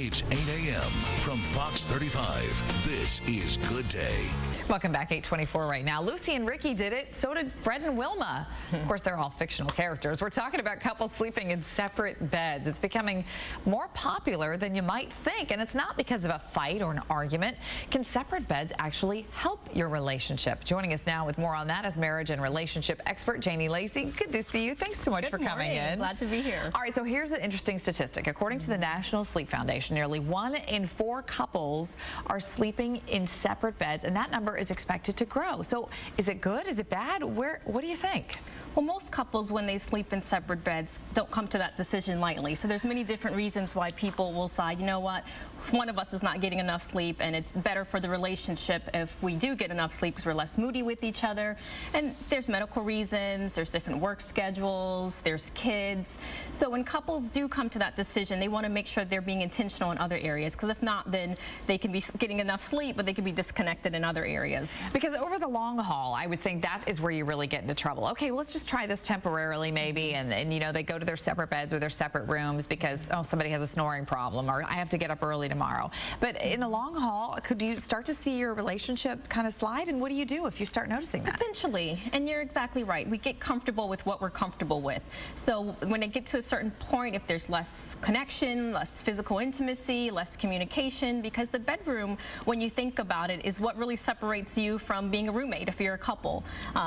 It's 8 a.m. from Fox 35. This is Good Day. Welcome back, 8:24 right now. Lucy and Ricky did it. So did Fred and Wilma. Of course, they're all fictional characters. We're talking about couples sleeping in separate beds. It's becoming more popular than you might think, and it's not because of a fight or an argument. Can separate beds actually help your relationship? Joining us now with more on that is marriage and relationship expert Janie Lacy. Good to see you. Thanks so much for coming in. Glad to be here. All right, so here's an interesting statistic. According to the National Sleep Foundation, nearly 1 in 4 couples are sleeping in separate beds, and that number is expected to grow. So is it good? Is it bad? What do you think? Well, most couples, when they sleep in separate beds, don't come to that decision lightly. So there's many different reasons why people will say, you know what, one of us is not getting enough sleep, and it's better for the relationship if we do get enough sleep because we're less moody with each other. And there's medical reasons, there's different work schedules, there's kids. So when couples do come to that decision, they want to make sure they're being intentional in other areas, because if not, then they can be getting enough sleep, but they can be disconnected in other areas. Because over the long haul, I would think that is where you really get into trouble. Okay, let's just try this temporarily maybe, and you know, they go to their separate beds or their separate rooms because, oh, somebody has a snoring problem, or I have to get up early tomorrow. But in the long haul, could you start to see your relationship kind of slide? And what do you do if you start noticing that? Potentially, and you're exactly right. We get comfortable with what we're comfortable with. So when it gets to a certain point, if there's less connection, less physical intimacy, less communication, because the bedroom, when you think about it, is what really separates you from being a roommate if you're a couple.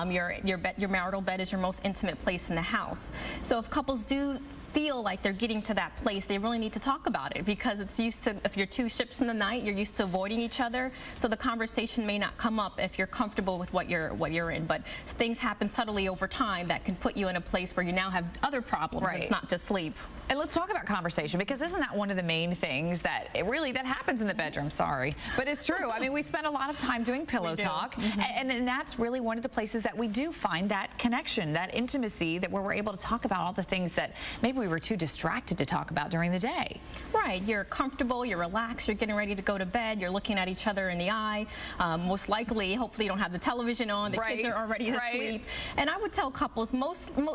Your marital bed is your most intimate place in the house. So if couples do feel like they're getting to that place, they really need to talk about it, because it's used to, if you're two ships in the night, you're used to avoiding each other. So the conversation may not come up if you're comfortable with what you're in. But things happen subtly over time that can put you in a place where you now have other problems. Right. It's not just sleep. And let's talk about conversation, because isn't that one of the main things that that happens in the bedroom? Sorry, but it's true. I mean, we spend a lot of time doing pillow talk, and that's really one of the places that we do find that connection, that intimacy, that where we're able to talk about all the things that maybe we were too distracted to talk about during the day. Right, you're comfortable, you're relaxed, you're getting ready to go to bed, you're looking at each other in the eye. Most likely, hopefully you don't have the television on, the kids are already asleep. And I would tell couples,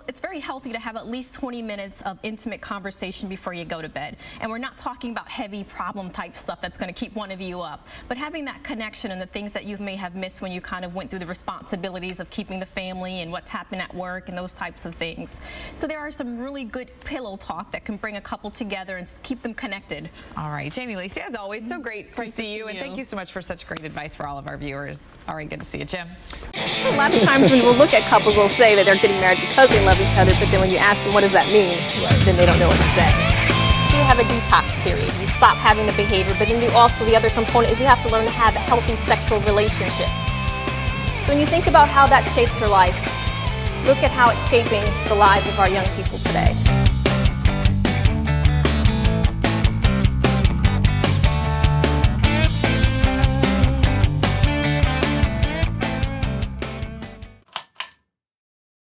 it's very healthy to have at least 20 minutes of intimate conversation before you go to bed. And we're not talking about heavy problem type stuff that's going to keep one of you up, but having that connection and the things that you may have missed when you kind of went through the responsibilities of keeping the family and what's happened at work and those types of things. So there are some really good pillow talk that can bring a couple together and keep them connected. All right, Janie Lacy, as always, so great to see you, and thank you so much for such great advice for all of our viewers. All right, good to see you, Jim. A lot of times when we'll look at couples, they'll say that they're getting married because they love each other, but then when you ask them what does that mean, then they don't know what to say. You have a detox period. You stop having the behavior, but then the other component is you have to learn to have a healthy sexual relationship. So when you think about how that shaped your life, look at how it's shaping the lives of our young people today.